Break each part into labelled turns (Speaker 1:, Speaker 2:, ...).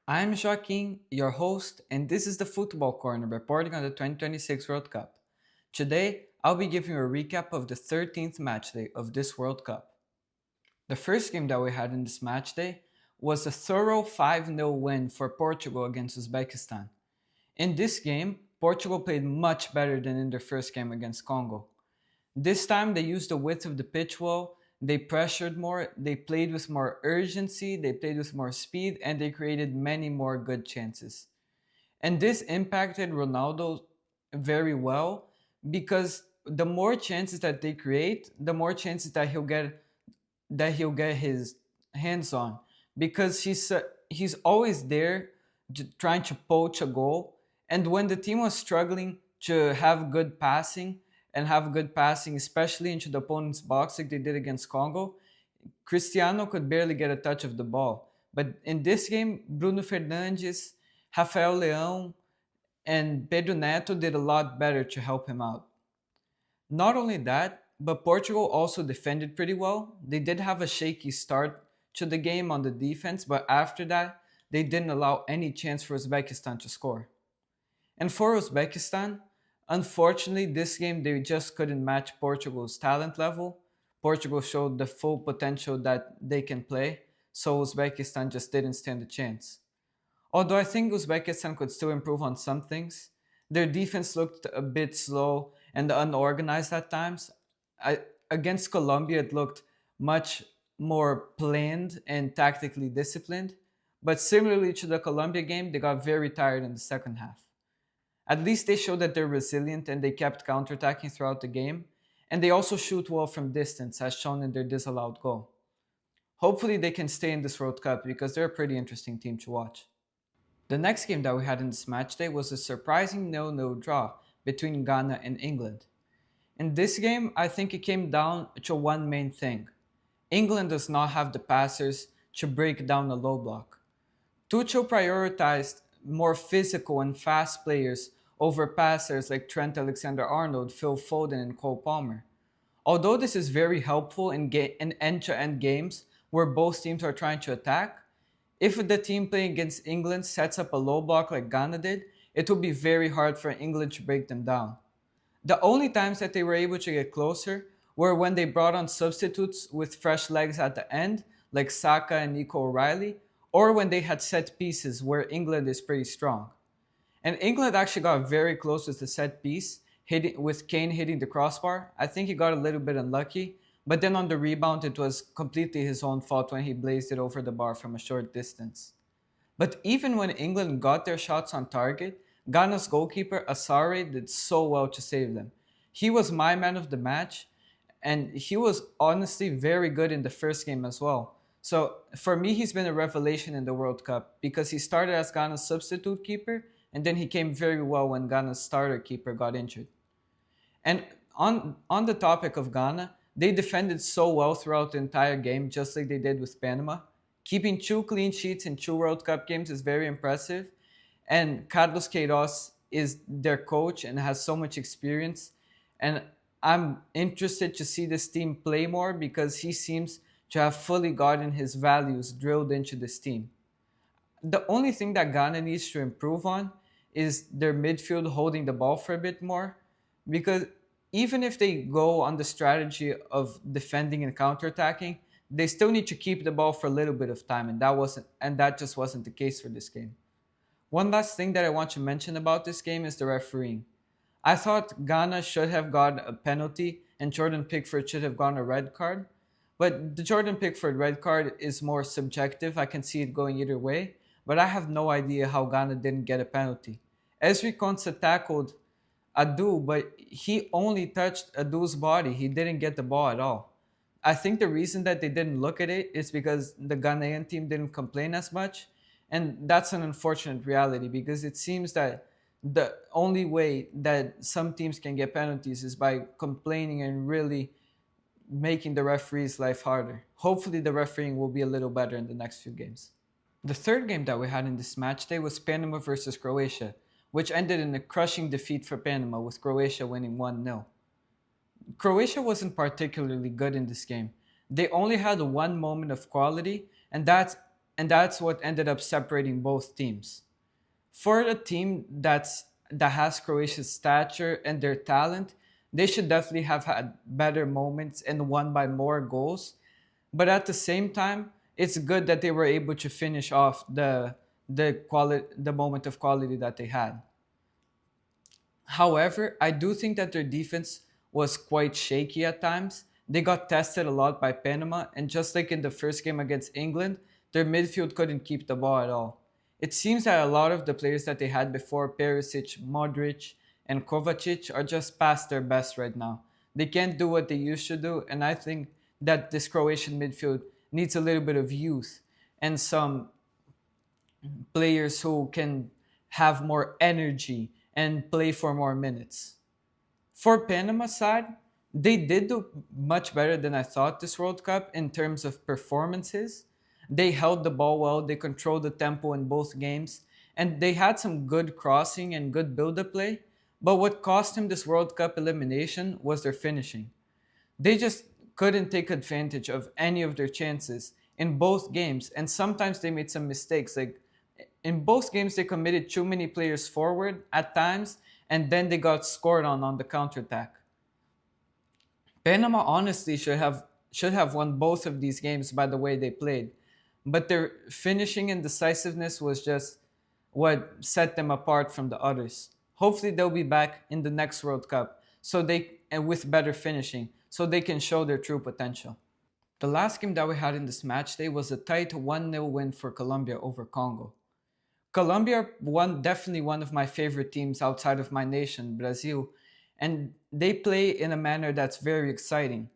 Speaker 1: I'm Joaquin, your host, and this is the Football Corner reporting on the 2026 World Cup. Today, I'll be giving you a recap of the 13th matchday of this World Cup. The first game that we had in this matchday was a thorough 5-0 win for Portugal against Uzbekistan. In this game, Portugal played much better than in their first game against Congo. This time they used the width of the pitch well, they pressured more, they played with more urgency, they played with more speed, and they created many more good chances. And this impacted Ronaldo very well because the more chances that they create, the more chances that he'll get his hands on because he's always there trying to poach a goal. And when the team was struggling to have good passing especially into the opponent's box like they did against Congo, Cristiano could barely get a touch of the ball. But in this game, Bruno Fernandes, Rafael Leão, and Pedro Neto did a lot better to help him out. Not only that, but Portugal also defended pretty well. They did have a shaky start to the game on the defense, but after that, they didn't allow any chance for Uzbekistan to score. And for Uzbekistan, unfortunately, this game they just couldn't match Portugal's talent level. Portugal showed the full potential that they can play, so Uzbekistan just didn't stand a chance. Although I think Uzbekistan could still improve on some things, their defense looked a bit slow and unorganized at times. Against Colombia, it looked much more planned and tactically disciplined. But similarly to the Colombia game, they got very tired in the second half. At least they showed that they're resilient and they kept counterattacking throughout the game. And they also shoot well from distance, as shown in their disallowed goal. Hopefully, they can stay in this World Cup because they're a pretty interesting team to watch. The next game that we had in this match day was a surprising 0-0 draw between Ghana and England. In this game, I think it came down to one main thing. England does not have the passers to break down a low block. Tuchel prioritized more physical and fast players over passers like Trent Alexander-Arnold, Phil Foden, and Cole Palmer. Although this is very helpful in end-to-end games where both teams are trying to attack, if the team playing against England sets up a low block like Ghana did, it will be very hard for England to break them down. The only times that they were able to get closer were when they brought on substitutes with fresh legs at the end, like Saka and Nico O'Reilly, or when they had set pieces where England is pretty strong. And England actually got very close with the set piece, with Kane hitting the crossbar. I think he got a little bit unlucky, but then on the rebound, it was completely his own fault when he blazed it over the bar from a short distance. But even when England got their shots on target, Ghana's goalkeeper Asare did so well to save them. He was my man of the match, and he was honestly very good in the first game as well. So for me, he's been a revelation in the World Cup because he started as Ghana's substitute keeper, and then he came very well when Ghana's starter keeper got injured. And on the topic of Ghana, they defended so well throughout the entire game, just like they did with Panama. Keeping 2 clean sheets in 2 World Cup games is very impressive. And Carlos Queiroz is their coach and has so much experience. And I'm interested to see this team play more because he seems to have fully gotten his values drilled into this team. The only thing that Ghana needs to improve on is their midfield holding the ball for a bit more because even if they go on the strategy of defending and counterattacking, they still need to keep the ball for a little bit of time, and that just wasn't the case for this game. One last thing that I want to mention about this game is the refereeing. I thought Ghana should have got a penalty and Jordan Pickford should have gotten a red card, but the Jordan Pickford red card is more subjective. I can see it going either way, but I have no idea how Ghana didn't get a penalty. Esri Konsa tackled Adu, but he only touched Adu's body. He didn't get the ball at all. I think the reason that they didn't look at it is because the Ghanaian team didn't complain as much. And that's an unfortunate reality because it seems that the only way that some teams can get penalties is by complaining and really making the referee's life harder. Hopefully, the refereeing will be a little better in the next few games. The third game that we had in this match day was Panama versus Croatia, which ended in a crushing defeat for Panama with Croatia winning 1-0. Croatia wasn't particularly good in this game. They only had one moment of quality, and and that's what ended up separating both teams. For a team that has Croatia's stature and their talent, they should definitely have had better moments and won by more goals. But at the same time, it's good that they were able to finish off the moment of quality that they had. However, I do think that their defense was quite shaky at times. They got tested a lot by Panama, and just like in the first game against England, their midfield couldn't keep the ball at all. It seems that a lot of the players that they had before, Perisic, Modric, and Kovacic, are just past their best right now. They can't do what they used to do, and I think that this Croatian midfield needs a little bit of youth and some players who can have more energy and play for more minutes. For Panama side, they did do much better than I thought this World Cup in terms of performances. They held the ball well, they controlled the tempo in both games, and they had some good crossing and good build-up play. But what cost them this World Cup elimination was their finishing. They just couldn't take advantage of any of their chances in both games, and sometimes they made some mistakes. Like in both games, they committed too many players forward at times, and then they got scored on the counterattack. Panama honestly should have won both of these games by the way they played, but their finishing and decisiveness was just what set them apart from the others. Hopefully they'll be back in the next World Cup so they and with better finishing so they can show their true potential. The last game that we had in this match day was a tight 1-0 win for Colombia over Congo. Colombia won definitely one of my favorite teams outside of my nation, Brazil, and they play in a manner that's very exciting.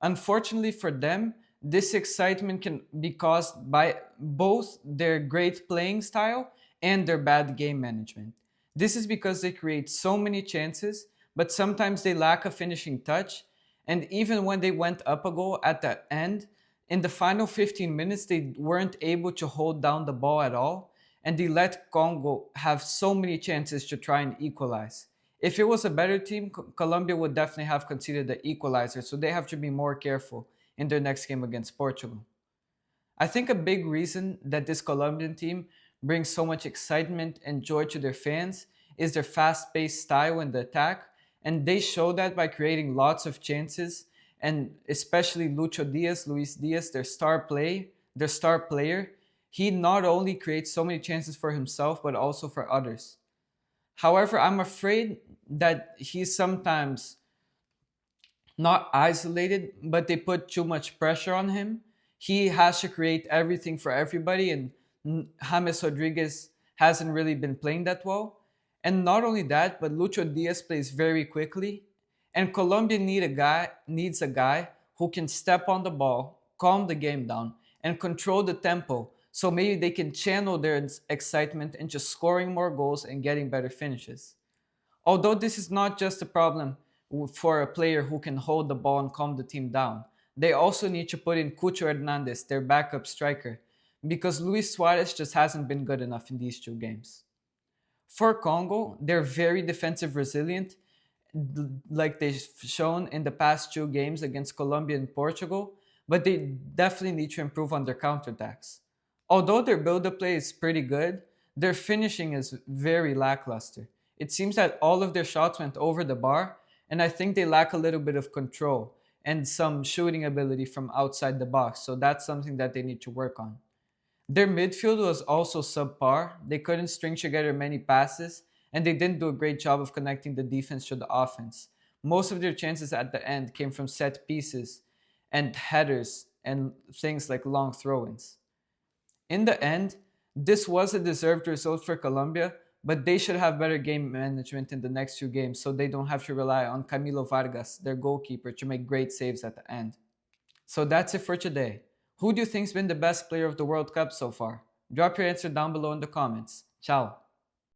Speaker 1: Unfortunately for them, this excitement can be caused by both their great playing style and their bad game management. This is because they create so many chances, but sometimes they lack a finishing touch, and even when they went up a goal at the end, in the final 15 minutes, they weren't able to hold down the ball at all, and they let Congo have so many chances to try and equalize. If it was a better team, Colombia would definitely have conceded the equalizer, so they have to be more careful in their next game against Portugal. I think a big reason that this Colombian team brings so much excitement and joy to their fans is their fast paced style in the attack, and they show that by creating lots of chances, and especially Luis Diaz, their star player, he not only creates so many chances for himself but also for others. However, I'm afraid that he's sometimes not isolated, but they put too much pressure on him. He has to create everything for everybody, and James Rodriguez hasn't really been playing that well. And not only that, but Lucho Diaz plays very quickly, and Colombia needs a guy who can step on the ball, calm the game down, and control the tempo. So maybe they can channel their excitement into scoring more goals and getting better finishes. Although this is not just a problem for a player who can hold the ball and calm the team down, they also need to put in Cucho Hernandez, their backup striker, because Luis Suarez just hasn't been good enough in these two games. For Congo, they're very defensive resilient, like they've shown in the past two games against Colombia and Portugal, but they definitely need to improve on their counterattacks. Although their build-up play is pretty good, their finishing is very lackluster. It seems that all of their shots went over the bar, and I think they lack a little bit of control and some shooting ability from outside the box, so that's something that they need to work on. Their midfield was also subpar. They couldn't string together many passes, and they didn't do a great job of connecting the defense to the offense. Most of their chances at the end came from set pieces and headers and things like long throw ins. In the end, this was a deserved result for Colombia, but they should have better game management in the next few games so they don't have to rely on Camilo Vargas, their goalkeeper, to make great saves at the end. So that's it for today. Who do you think's been the best player of the World Cup so far? Drop your answer down below in the comments. Ciao!